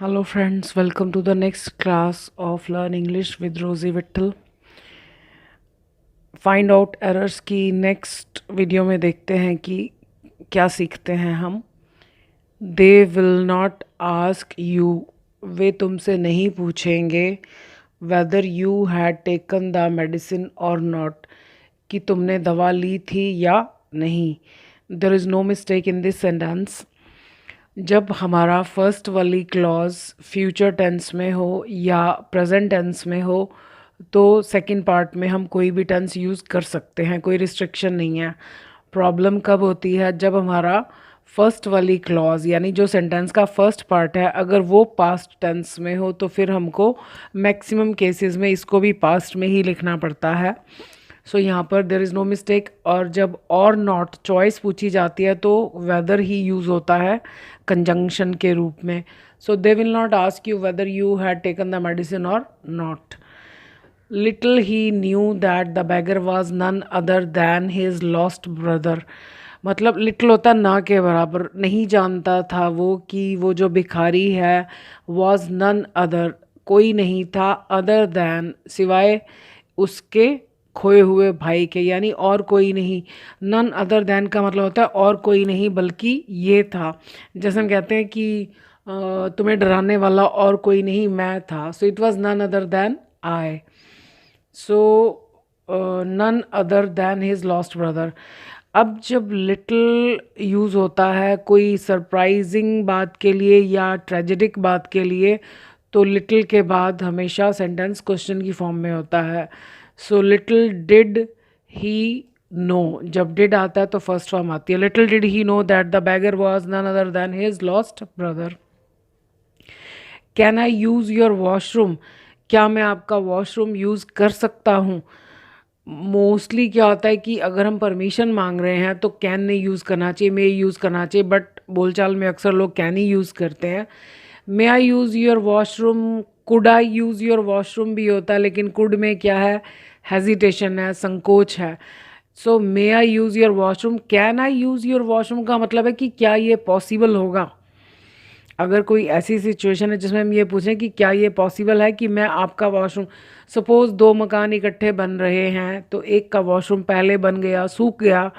Hello friends, welcome to the next class of Learn English with Rosie Vittal. Find out errors की next video में देखते हैं कि क्या सीखते हैं हम. They will not ask you, वे तुमसे नहीं पूछेंगे whether you had taken the medicine or not, कि तुमने दवा ली थी या नहीं. There is no mistake in this sentence. जब हमारा फर्स्ट वाली क्लॉज फ्यूचर टेंस में हो या प्रेजेंट टेंस में हो तो सेकंड पार्ट में हम कोई भी टेंस यूज़ कर सकते हैं, कोई रिस्ट्रिक्शन नहीं है. प्रॉब्लम कब होती है? जब हमारा फर्स्ट वाली क्लॉज यानी जो सेंटेंस का फर्स्ट पार्ट है अगर वो पास्ट टेंस में हो तो फिर हमको मैक्सिमम केसेस में इसको भी पास्ट में ही लिखना पड़ता है. सो यहाँ पर देर इज़ नो मिस्टेक. और जब और नॉट चॉइस पूछी जाती है तो वेदर ही यूज़ होता है कंजंक्शन के रूप में. So they will not ask you whether you had taken the medicine or not. Little he knew that the beggar was none other than his lost brother. मतलब लिटिल होता ना के बराबर. नहीं जानता था वो कि वो जो भिखारी है वॉज नन अदर, कोई नहीं था, अदर दैन सिवाय उसके खोए हुए भाई के, यानी और कोई नहीं. नन अदर दैन का मतलब होता है और कोई नहीं बल्कि ये था. जैसे हम कहते हैं कि तुम्हें डराने वाला और कोई नहीं, मैं था. So it was none other than I. So none other than his lost brother. अब जब लिटिल यूज़ होता है कोई सरप्राइजिंग बात के लिए या ट्रेजेडिक बात के लिए तो लिटिल के बाद हमेशा सेंटेंस क्वेश्चन की फॉर्म में होता है. So little did he know, जब डिड आता है तो फर्स्ट फॉर्म आती है. Little did he know that the beggar was none other than his lost brother. Can I use your washroom, क्या मैं आपका वॉशरूम यूज़ कर सकता हूँ. मोस्टली क्या होता है कि अगर हम परमिशन मांग रहे हैं तो कैन नहीं यूज़ करना चाहिए, मे यूज़ करना चाहिए. बट बोलचाल में अक्सर लोग कैन ही यूज़ करते हैं. May I use your washroom, could I use your washroom भी होता है, लेकिन कुड में क्या है, हेजिटेशन है, संकोच है. So may I use your washroom. Can I use your washroom का मतलब है कि क्या ये पॉसिबल होगा. अगर कोई ऐसी सिचुएशन है जिसमें हम ये पूछें कि क्या ये पॉसिबल है कि मैं आपका वॉशरूम, सपोज़ दो मकान इकट्ठे बन रहे हैं तो एक का वॉशरूम पहले बन गया, सूख गया,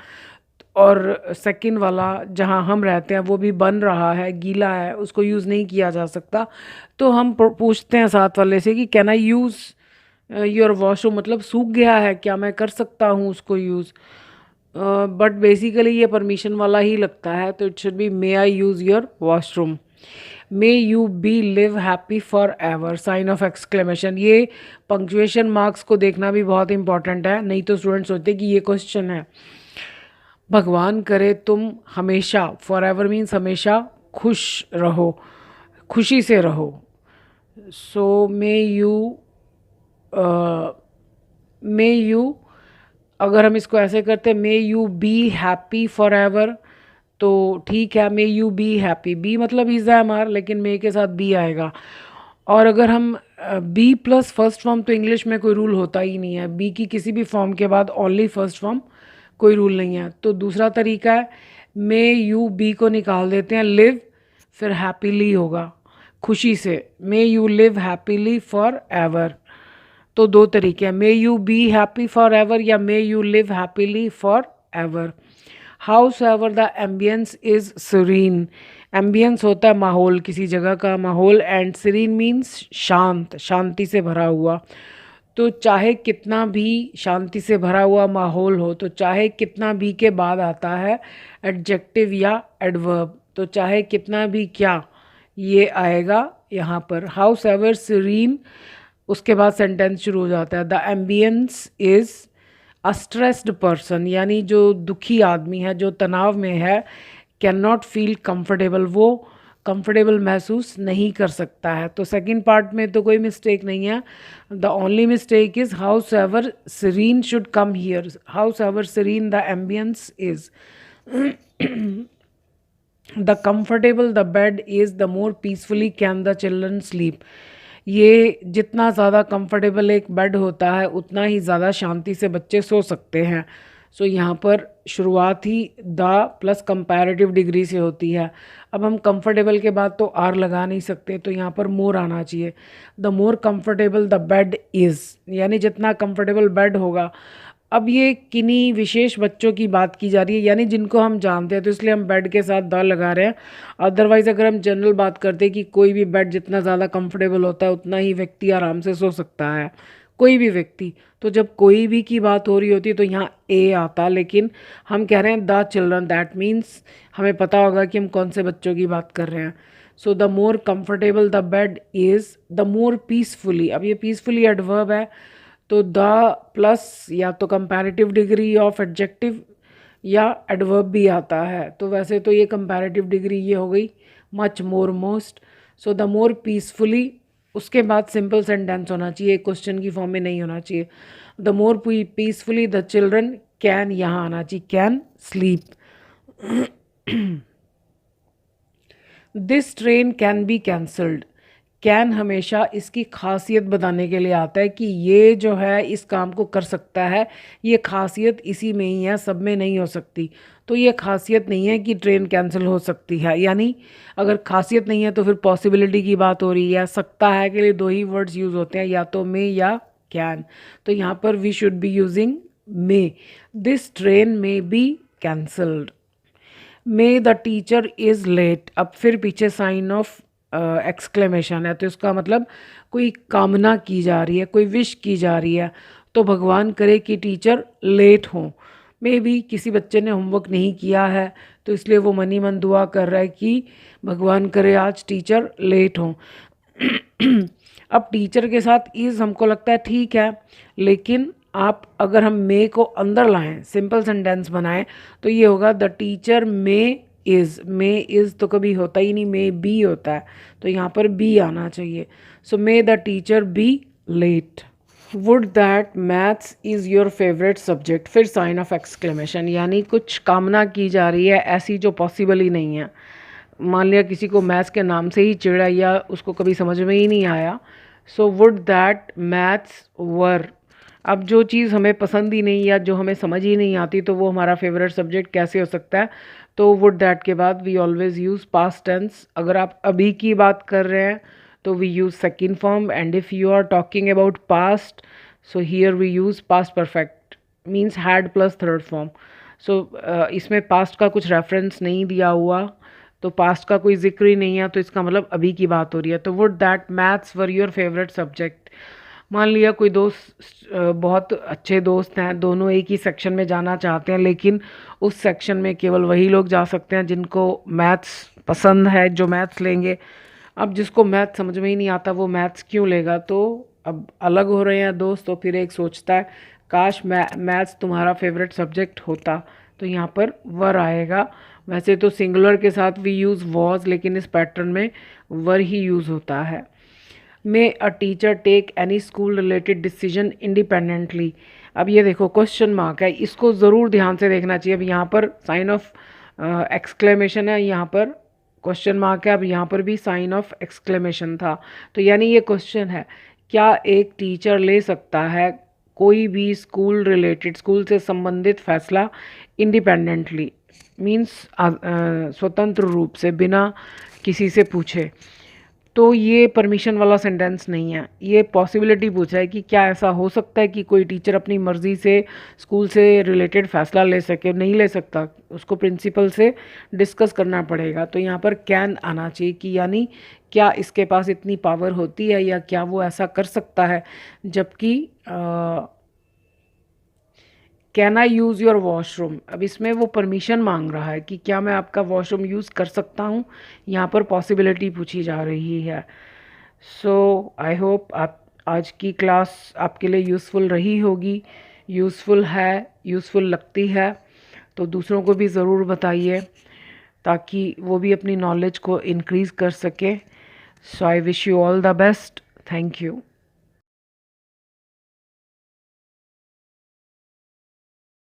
और सेकंड वाला जहां हम रहते हैं वो भी बन रहा है, गीला है, उसको यूज़ नहीं किया जा सकता. तो हम पूछते हैं साथ वाले से कि can I use your washroom, मतलब सूख गया है, क्या मैं कर सकता हूँ उसको यूज़. बट बेसिकली ये परमिशन वाला ही लगता है तो it should be may I use your washroom. May you be live happy forever, sign of exclamation. ये पंक्चुएशन मार्क्स को देखना भी बहुत इंपॉर्टेंट है, नहीं तो स्टूडेंट सोचते कि ये क्वेश्चन है. भगवान करे तुम हमेशा, फॉर एवर मीन्स हमेशा खुश रहो, खुशी से रहो. सो मे यू, अगर हम इसको ऐसे करते may you be happy forever तो ठीक है, may you be happy. Be मतलब इज़ है हमारा, लेकिन मे के साथ बी आएगा. और अगर हम बी प्लस फर्स्ट फॉर्म, तो इंग्लिश में कोई रूल होता ही नहीं है. बी की किसी भी फॉर्म के बाद ओनली फर्स्ट फॉर्म, कोई रूल नहीं है. तो दूसरा तरीका है, मे यू बी को निकाल देते हैं, लिव फिर हैप्पीली होगा, खुशी से. May you live happily forever. तो दो तरीके हैं, may you be happy forever या may you live happily forever. However the ambience is serene. Ambience होता है माहौल, किसी जगह का माहौल, एंड सीरीन मीन्स शांत, शांति से भरा हुआ. तो चाहे कितना भी शांति से भरा हुआ माहौल हो, तो चाहे कितना भी के बाद आता है एडजेक्टिव या एडवर्ब. तो चाहे कितना भी क्या, ये आएगा यहाँ पर. हाउस एवर सीरीन, उसके बाद सेंटेंस शुरू हो जाता है. The ambience is a stressed person, यानी जो दुखी आदमी है, जो तनाव में है, कैन नॉट फील कंफर्टेबल, वो कंफर्टेबल महसूस नहीं कर सकता है. तो सेकंड पार्ट में तो कोई मिस्टेक नहीं है. The only mistake is howsoever serene should come here. Howsoever serene the ambience is, the comfortable the bed is, the more peacefully can the children sleep. ये जितना ज़्यादा comfortable एक bed होता है उतना ही ज़्यादा शांति से बच्चे सो सकते हैं. सो यहाँ पर शुरुआत ही द प्लस कंपैरेटिव डिग्री से होती है। अब हम कंफर्टेबल के बाद तो आर लगा नहीं सकते, तो यहाँ पर मोर आना चाहिए। The more comfortable the bed is, यानी जितना कंफर्टेबल बेड होगा। अब ये किन्हीं विशेष बच्चों की बात की जा रही है, यानी जिनको हम जानते हैं, तो इसलिए हम बेड के साथ द लगा रहे हैं। अदरवाइज़ अगर हम जनरल बात करते हैं कि कोई भी बेड जितना ज़्यादा कंफर्टेबल होता है उतना ही व्यक्ति आराम से सो सकता है, कोई भी व्यक्ति। तो जब कोई भी की बात हो रही होती है तो यहाँ ए आता, लेकिन हम कह रहे हैं द चिल्ड्रन, दैट मीन्स हमें पता होगा कि हम कौन से बच्चों की बात कर रहे हैं। So the more comfortable the bed is, the more peacefully. अब ये पीसफुली एडवर्ब है, तो द प्लस या तो कंपैरेटिव डिग्री ऑफ एडजेक्टिव या एडवर्ब भी आता है। तो वैसे तो ये कंपैरेटिव डिग्री ये हो गई much, more, most. So the more peacefully, उसके बाद सिंपल सेंटेंस होना चाहिए, क्वेश्चन की फॉर्म में नहीं होना चाहिए। The more peacefully the children can, यहाँ आना चाहिए can sleep. This train can be cancelled. Can हमेशा इसकी खासियत बताने के लिए आता है कि ये जो है इस काम को कर सकता है। ये खासियत इसी में ही है, सब में नहीं हो सकती। तो ये खासियत नहीं है कि ट्रेन कैंसिल हो सकती है, यानी अगर खासियत नहीं है तो फिर पॉसिबिलिटी की बात हो रही है। सकता है के लिए दो ही वर्ड्स यूज़ होते हैं, या तो मे या कैन। तो यहाँ पर we should be using may. This train may be cancelled. May the teacher is late, अब फिर पीछे साइन ऑफ एक्सक्लेमेशन है, तो इसका मतलब कोई कामना की जा रही है, कोई विश की जा रही है। तो भगवान करे कि टीचर लेट हों। मे बी किसी बच्चे ने होमवर्क नहीं किया है, तो इसलिए वो मनी मन दुआ कर रहा है कि भगवान करे आज टीचर लेट हों। अब टीचर के साथ इज़ हमको लगता है ठीक है, लेकिन आप अगर हम मे को अंदर लाएं, सिंपल सेंटेंस बनाएं, तो ये होगा the teacher may is. May is तो कभी होता ही नहीं, मे बी होता है, तो यहाँ पर बी आना चाहिए। So may the teacher be late. Would that maths is your favourite subject, फिर साइन ऑफ एक्सक्लेमेशन, यानी कुछ कामना की जा रही है ऐसी जो पॉसिबल ही नहीं है। मान लिया किसी को मैथ्स के नाम से ही चिढ़ा या उसको कभी समझ में ही नहीं आया। सो वुड दैट मैथ्स वर, अब जो चीज़ हमें पसंद ही नहीं या जो हमें समझ ही नहीं आती, तो वो हमारा फेवरेट सब्जेक्ट कैसे हो सकता है। तो वुड दैट के बाद we always use past tense. अगर आप अभी की बात कर रहे हैं तो we use second form, and if you are talking about past, so here we use past perfect, means had plus third form. So इसमें पास्ट का कुछ रेफरेंस नहीं दिया हुआ, तो पास्ट का कोई जिक्र ही नहीं है, तो इसका मतलब अभी की बात हो रही है। तो would that maths were your favourite subject. मान लिया कोई दोस्त, बहुत अच्छे दोस्त हैं, दोनों एक ही सेक्शन में जाना चाहते हैं, लेकिन उस सेक्शन में केवल वही लोग जा सकते हैं जिनको मैथ्स पसंद है, जो मैथ्स लेंगे। अब जिसको मैथ्स समझ में ही नहीं आता वो मैथ्स क्यों लेगा। तो अब अलग हो रहे हैं दोस्त, तो फिर एक सोचता है काश मैथ्स तुम्हारा फेवरेट सब्जेक्ट होता, तो यहाँ पर वर आएगा। वैसे तो सिंगुलर के साथ वी यूज़ वॉज, लेकिन इस पैटर्न में वर ही यूज़ होता है। May a teacher take any school related decision independently. अब ये देखो क्वेश्चन मार्क है, इसको ज़रूर ध्यान से देखना चाहिए। अब यहाँ पर साइन ऑफ एक्सक्लेमेशन है, यहाँ पर क्वेश्चन मार्क है, अब यहाँ पर भी साइन ऑफ एक्सक्लेमेशन था। तो यानी ये क्वेश्चन है, क्या एक टीचर ले सकता है कोई भी स्कूल रिलेटेड, स्कूल से संबंधित फैसला इंडिपेंडेंटली, मीन्स स्वतंत्र रूप से, बिना किसी से पूछे। तो ये परमिशन वाला सेंटेंस नहीं है, ये पॉसिबिलिटी पूछा है कि क्या ऐसा हो सकता है कि कोई टीचर अपनी मर्ज़ी से स्कूल से रिलेटेड फ़ैसला ले सके। नहीं ले सकता, उसको प्रिंसिपल से डिस्कस करना पड़ेगा। तो यहाँ पर कैन आना चाहिए कि यानी क्या इसके पास इतनी पावर होती है या क्या वो ऐसा कर सकता है। जबकि can I use your washroom, अब इसमें वो परमिशन मांग रहा है कि क्या मैं आपका वॉशरूम यूज़ कर सकता हूँ। यहाँ पर पॉसिबिलिटी पूछी जा रही है। सो आई होप आप आज की क्लास आपके लिए यूज़फुल रही होगी। यूज़फुल है, यूज़फुल लगती है तो दूसरों को भी ज़रूर बताइए, ताकि वो भी अपनी नॉलेज को इंक्रीज़ कर सके। So I wish you all the best. Thank you.